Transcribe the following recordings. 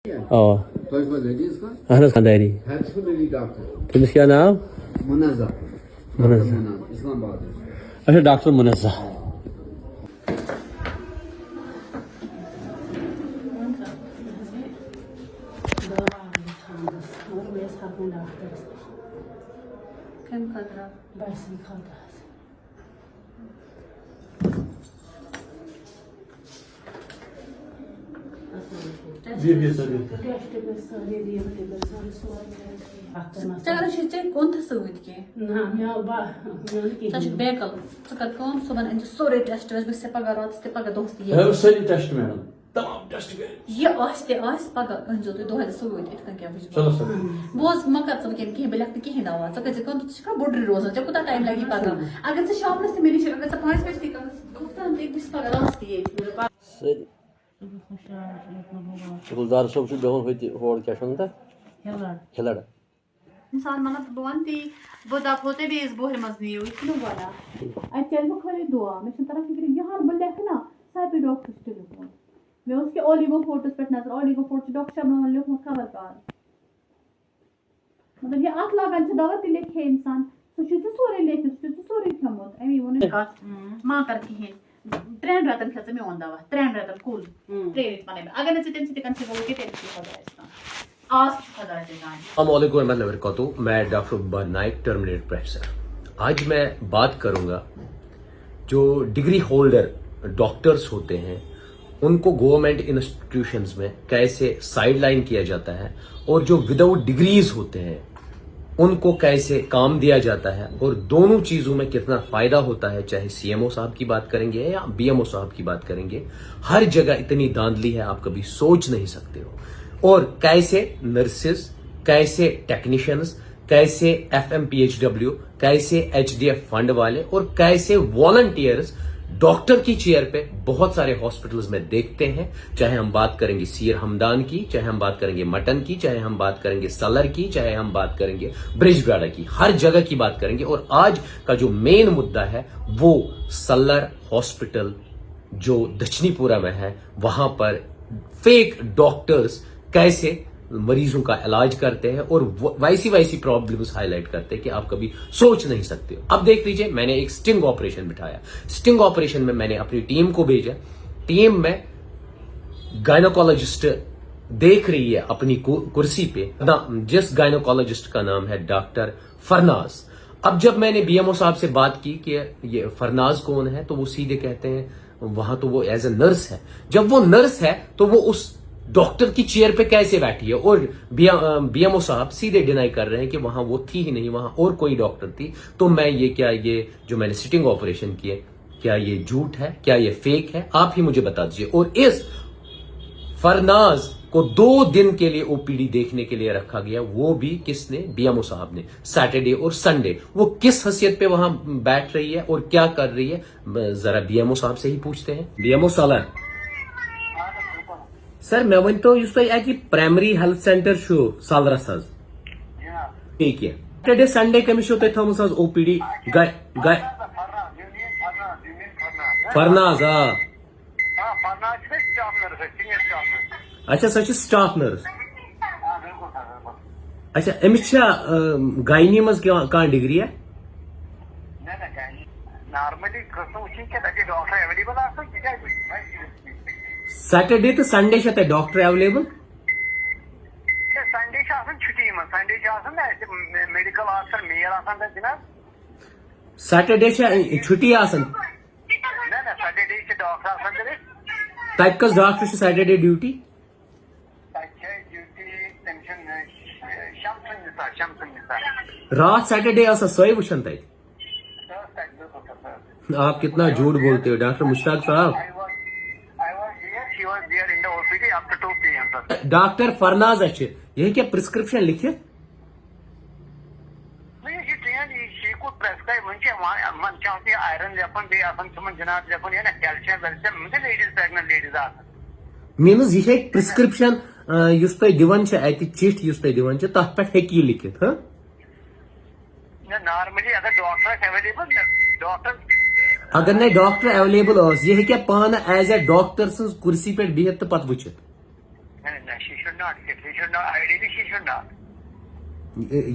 اہن خانداری تمس کیا نام منزہ منزہ اسلام آباد اچھا ڈاکٹر منزہ کون ثت کی بیکل ثم صبح ان سورے ٹیسٹ بس پگہ رات تہ پگہ دہس ساری ٹیسٹ میڈم تمام ٹیسٹ یہ پگہ انزو تھی دہے ست کیا بوز مگر ژٕ وٕنکٮ۪ن کِہیٖنۍ بہٕ لیکھٕ نہٕ کِہیٖنۍ دوا ژٕ کٔرۍ زِ کٲم ژٕ چھکھا بُڈرِ روزان ژےٚ کوٗتاہ ٹایم لگی پگہ اگر ژٕ شامنس تہِ مےٚ نِش اگر ژٕ 5 بجہِ تہِ کھوٚفتن بہٕ چھس پگہ راتس تہِ ییٚتہِ ساری گلزار صٲب چھُ بِہُن ہوٚتہِ ہور کیٛاہ چھُ وَنان تَتھ ہِلَر انسان مطلب بہٕ وَنہٕ تی بہٕ دپہو تۄہہِ بیٚیِس بوہرِ منٛز نِیِو یہِ چھُنہٕ وَنان اَتہِ چلہِ وۄنۍ خٲلی دُعا مےٚ چھُنہٕ تران فِکرِ یہِ حال بہٕ لیکھٕ نا سارِوٕے ڈاکٹرس تہِ لیوٚکھمُت مےٚ اوس کہِ اولیگو فوٹوَس پٮ۪ٹھ نظر اولیگو فوٹو چھُ ڈاکٹر شبنمن لیوٚکھمُت خبر کر مطلب یہِ اَتھ لاگان چھِ دوا تہِ لیکھِ ہے اِنسان سُہ چھُ ژےٚ سورُے لیکھِتھ سُہ چھُ ژےٚ سورُے کھیوٚمُت اَمی ووٚنُے کَتھ ما کر کِہیٖنۍ 3 رٮ۪تن کھےٚ ژٕ میون دوا 3 رٮ۪تن کُل 3 رٮ۪تھ وَنَے بہٕ اگر نہٕ ژٕ تَمہِ سۭتۍ کَنسِڈر گوٚو تیٚلہِ چھُ خۄدایَس تام آس چھُ خۄدایَس تام. السلام علیکم ورحمۃ اللہ وبرکاتہ. میں ڈاکٹر عباد نائک ٹرمینیٹ پروفیسر. آج میں بات کروں گا جو ڈگری ہولڈر ڈاکٹرز ہوتے ہیں ان کو گورنمنٹ انسٹیٹیوشنز میں کیسے سائڈ لائن کیا جاتا ہے اور جو وداؤٹ ڈگریز ہوتے ہیں ان کو کیسے کام دیا جاتا ہے اور دونوں چیزوں میں کتنا فائدہ ہوتا ہے. چاہے سی ایم او صاحب کی بات کریں گے یا بی ایم او صاحب کی بات کریں گے, ہر جگہ اتنی دھاندلی ہے آپ کبھی سوچ نہیں سکتے ہو. اور کیسے نرسز, کیسے ٹیکنیشینز, کیسے F M P H W, کیسے ایچ ڈی ایف فنڈ والے اور کیسے والنٹیئرز ڈاکٹر کی چیئر پہ بہت سارے ہاسپٹلز میں دیکھتے ہیں. چاہے ہم بات کریں گے سیر ہمدان کی, چاہے ہم بات کریں گے مٹن کی, چاہے ہم بات کریں گے سلر کی, چاہے ہم بات کریں گے برج گاڑا کی, ہر جگہ کی بات کریں گے. اور آج کا جو مین مدعا ہے وہ سلر ہاسپٹل جو دچنی پورہ میں ہے, وہاں پر فیک ڈاکٹرز کیسے مریضوں کا علاج کرتے ہیں اور ویسی پرابلمز ہائی لائٹ کرتے ہیں کہ آپ کبھی سوچ نہیں سکتے. اب دیکھ لیجئے, میں نے ایک سٹنگ آپریشن بٹھایا. سٹنگ آپریشن میں میں نے اپنی ٹیم کو بھیجا. ٹیم میں گائنوکالوجسٹ دیکھ رہی ہے اپنی کرسی پہ, جس گائنوکالوجسٹ کا نام ہے ڈاکٹر فرناز. اب جب میں نے بی ایم او صاحب سے بات کی کہ یہ فرناز کون ہے, تو وہ سیدھے کہتے ہیں وہاں تو وہ ایز اے نرس ہے. جب وہ نرس ہے تو وہ اس ڈاکٹر کی چیئر پہ کیسے بیٹھی ہے؟ اور بی ایم او صاحب سیدھے ڈینائی کر رہے ہیں کہ وہاں وہ تھی ہی نہیں, وہاں اور کوئی ڈاکٹر تھی. تو میں یہ جو میں نے سٹنگ آپریشن کیے, کیا یہ جھوٹ ہے, کیا یہ فیک ہے؟ آپ ہی مجھے بتا دیجیے. اور اس فرناز کو 2 دن کے لیے او پی ڈی دیکھنے کے لیے رکھا گیا, وہ بھی کس نے؟ بی ایم او صاحب نے. سیٹرڈے اور سنڈے وہ کس حیثیت پہ وہاں بیٹھ رہی ہے اور کیا کر رہی ہے, ذرا بی ایم او صاحب سے ہی پوچھتے ہیں. بی ایم او سالر سر میں ون تو اتہ پرائمری ہیلتھ سینٹر سالرس حظ ٹھیک ہے. سیٹرڈے سنڈے کمس تھی تھومس او پی ڈی؟ فرناز. اچھا سو سٹاف نرس. اچھا امس گائنی مز کھانا ڈگری ہے؟ سیٹرڈے تو سنڈے تہ ڈاکٹر اویلیبل؟ سیٹرڈے چھٹی آسان. تت کس ڈاکٹر سیٹرڈے ڈیوٹی؟ رات سیٹرڈے آسا سوئی وچھن تت. آپ کتنا جھوٹ بولتے ہو ڈاکٹر مشتاق صاحب. ڈاکٹر فرناز یہ کیا پرسکرپشن لکھت؟ مینز یہ پرسکرپشن اس تھی دان چٹھ اس تھی دان تر پہ ہی لکھت. ہاں اگر نہ ڈاکٹر اویلیبل یہ پانا ایز اے ڈاکٹر سن کرسی پہ بہت تو پتہ وچھت. she should not sit. She should not. Ideally, she should not.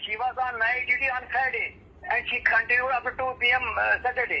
She was on night duty on Friday and she continued up to 2 p.m. Saturday.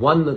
1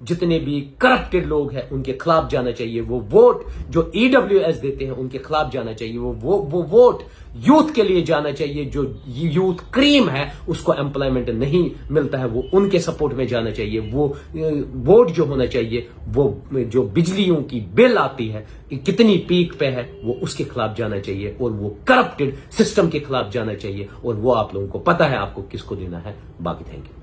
جتنے بھی کرپٹڈ لوگ ہیں ان کے خلاف جانا چاہیے. وہ ووٹ جو EWS دیتے ہیں ان کے خلاف جانا چاہیے. وہ ووٹ یوتھ کے لیے جانا چاہیے. جو یوتھ کریم ہے اس کو امپلائمنٹ نہیں ملتا ہے وہ ان کے سپورٹ میں جانا چاہیے. وہ ووٹ جو ہونا چاہیے وہ جو بجلیوں کی بل آتی ہے کتنی پیک پہ ہے وہ اس کے خلاف جانا چاہیے, اور وہ کرپٹڈ سسٹم کے خلاف جانا چاہیے, اور وہ آپ لوگوں کو پتا ہے آپ کو کس کو دینا ہے. باقی تھینک یو.